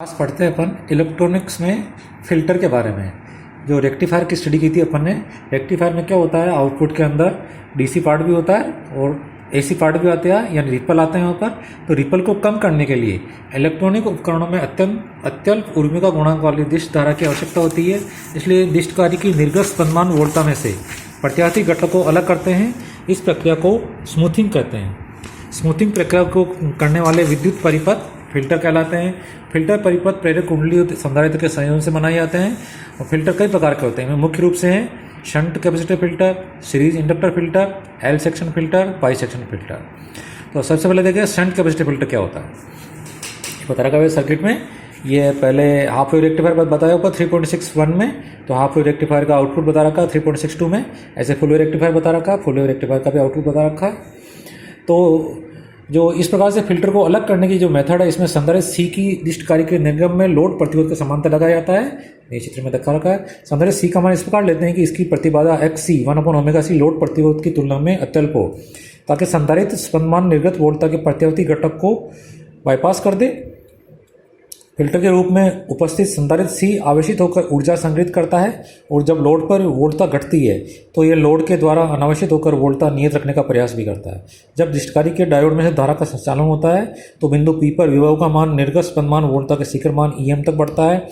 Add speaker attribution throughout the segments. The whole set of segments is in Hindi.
Speaker 1: आज पढ़ते हैं अपन इलेक्ट्रॉनिक्स में फ़िल्टर के बारे में। जो रेक्टिफायर की स्टडी की थी अपन ने। रेक्टिफायर में क्या होता है, आउटपुट के अंदर डीसी पार्ट भी होता है और एसी पार्ट भी आते हैं, यानी रिपल आते हैं यहाँ पर। तो रिपल को कम करने के लिए इलेक्ट्रॉनिक उपकरणों में अत्यल्प उर्मिका गुणांक वाली दिष्ट धारा की आवश्यकता होती है। इसलिए दिष्ट कार्य की निर्गत स्पंदमान वोल्टता में से प्रत्यावर्ती घटक को अलग करते हैं। इस प्रक्रिया को स्मूथिंग कहते हैं। स्मूथिंग प्रक्रिया को करने वाले विद्युत परिपथ फिल्टर कहलाते हैं। फिल्टर परिपथ प्रेरक कुंडली और संधारित्र के संयोजन से बनाए जाते हैं। और फिल्टर कई प्रकार के होते हैं। मुख्य रूप से हैं shunt capacitor filter, series inductor filter, L section filter, pi section filter. तो सबसे पहले देखिए शंट कैपेसिटर फिल्टर क्या होता है। बता रखा है सर्किट में। ये पहले हाफ वेव रेक्टिफायर बताया ऊपर 3.61 में। तो हाफ वेव रेक्टिफायर का आउटपुट बता रखा है 3.62 में। ऐसे फुल वेव रेक्टिफायर बता रखा है, फुल वेव रेक्टिफायर का भी आउटपुट बता रखा है। तो जो इस प्रकार से फिल्टर को अलग करने की जो मेथड है, इसमें संधारित्र सी की दिष्ट कार्य के निर्गम में लोड प्रतिरोध के समांतर लगाया जाता है। ये चित्र में दिखा रखा है। संधारित्र सी का मान इस प्रकार लेते हैं कि इसकी प्रतिबाधा XC 1/ωc लोड प्रतिरोध की तुलना में अत्यल्प हो, ताकि संधारित्र स्पंदमान निर्गत वोल्टता के प्रत्यावर्ती घटक को बाईपास कर दे। फिल्टर के रूप में उपस्थित संधारित्र सी आवेशित होकर ऊर्जा संग्रहित करता है, और जब लोड पर वोल्टता घटती है तो यह लोड के द्वारा अनावश्यक होकर वोल्टता नियत रखने का प्रयास भी करता है। जब दिष्टकारी के डायोड में से धारा का संचालन होता है तो बिंदु P पर विभव का मान निर्गत स्पंदमान वोल्टता के शिखर मान EM तक बढ़ता है,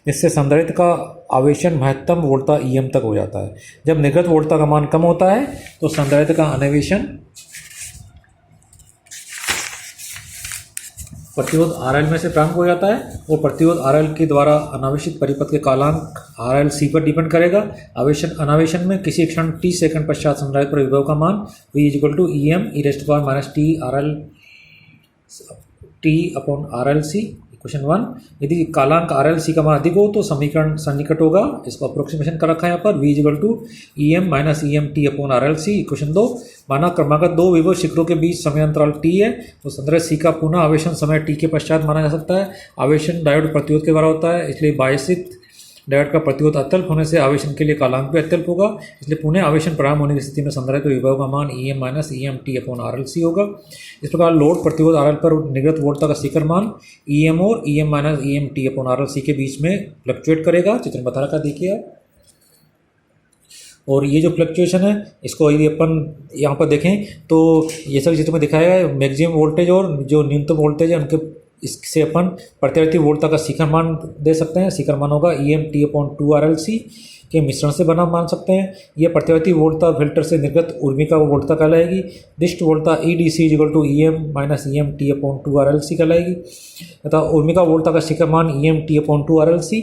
Speaker 1: जिससे संधारित्र का आवेशन महत्तम वोल्टता EM तक हो जाता है। जब निर्गत वोल्टता का मान कम होता है तो संधारित्र का अनावेशन प्रतिरोध RL में से प्रारंभ हो जाता है, और प्रतिरोध RL के द्वारा अनावेशित परिपथ के कालांक RLC पर डिपेंड करेगा। अनावेशन में किसी क्षण t सेकंड पश्चात संधारित्र पर विभव का मान V = EM e⁻t क्वेश्चन 1। यदि कालांक RLC का मान अधिक हो तो समीकरण सन्निकट होगा। इसको अप्रोक्सीमेशन कर रखा है यहाँ पर V = EM-EMT/RLC। क्वेश्चन 2। माना क्रमागत दो विभव शिखरों के बीच समय अंतराल T है, तो संधारित्र C का पुनः आवेशन समय T के पश्चात माना जा सकता है। आवेशन डायोड प्रतिरोध के द्वारा होता है, इसलिए बायसित डायोड का प्रतिरोध अत्यल्प होने से आवेशन के लिए कालांक भी अत्यल्प होगा। इसलिए पुनः आवेशन प्रारंभ होने की स्थिति में संधारित्र विभव का मान EM-EMT/RLC होगा। इस प्रकार लोड प्रतिरोध RL पर निर्गत वोल्टता का शिखर मान EM और EM-EMT/RLC के बीच में फ्लक्चुएट करेगा। चित्र में बता रखा देखिए आप। और ये जो फ्लक्चुएशन है, इसको यदि अपन यहाँ पर देखें तो ये सब चित्र में दिखाया है। मैक्सिमम वोल्टेज और जो न्यूनतम वोल्टेज है उनके इससे अपन प्रत्यावर्ती वोल्टता का शिखर मान दे सकते हैं। शिखर मान होगा EMT/2RLC के मिश्रण से बना मान सकते हैं। यह प्रत्यावर्ती वोल्टता फिल्टर से निर्गत उर्मिका वोल्टता कहलाएगी। दिष्ट वोल्टता EDC = EM-EMT/2RLC कहलाएगी, तथा उर्मिका वोल्टता का शिखर मान EMT/2RLC।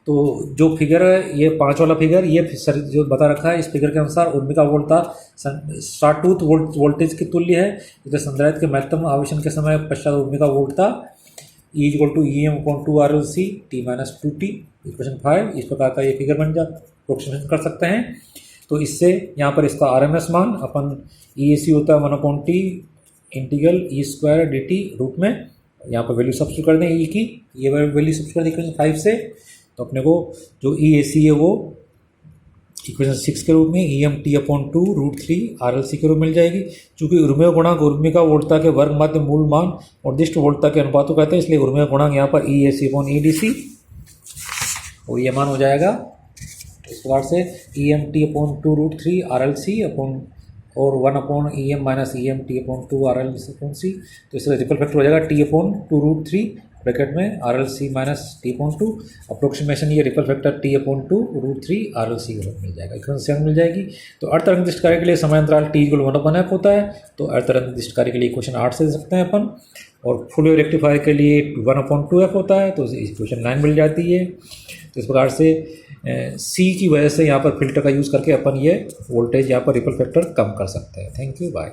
Speaker 1: तो जो फिगर है, ये 5 वाला फिगर, ये जो बता रखा है, इस फिगर के अनुसार उर्मिका वोल्टता सॉटूथ वोल्टेज की तुल्य है। जैसे संधारित्र के महत्तम आवेशन के समय पश्चात उर्मिका वोल्टता E = EM/2RLC t-2t। क्वेश्चन 5 इस प्रकार का ये फिगर बन अप्रोक्सीमेशन कर सकते हैं। तो इससे यहाँ पर इसका RMS मान अपन EAC होता है 1/T इंटीग्रल E² dt रूप में। यहाँ पर वैल्यू सब्स्टिट्यूट कर दें E की, ये वैल्यू सब्स्टिट्यूट कर दें इक्वेशन 5 से। तो अपने को जो EAC है वो इक्वेशन 6 के रूप में EMT/2√3RLC के रूप मिल जाएगी। चूंकि उर्मिका गुणांक उर्मिका वोल्टता के वर्ग मध्य मूल मान और दिष्ट वोल्टता के अनुपात को कहते हैं, इसलिए उर्मिका गुणांक यहाँ पर EAC/EDC, और ये मान हो जाएगा इस प्रकार से EMT/2√3RLC और 1/EM-EMT/2RLC। तो इससे रिपल फैक्टर हो जाएगा T/2√3 ब्रैकेट में RLC-T/2। अप्रोक्सीमेशन ये रिपल फैक्टर T/2√3RLC के रूप मिल जाएगा, इक्वेशन मिल जाएगी। तो अर्धतरंग दिष्ट कार्य के लिए समय अंतराल T = 1/f होता है। तो अर्धतरंग दिष्ट कार्य के लिए इक्वेशन 8 से दे सकते हैं अपन। और फुल वेव रेक्टिफायर के लिए 1/2f होता है, तो इक्वेशन 9 मिल जाती है। तो इस प्रकार से C की वजह से यहाँ पर फिल्टर का यूज़ करके अपन ये वोल्टेज यहाँ पर रिपल फैक्टर कम कर सकते हैं। Thank you, bye.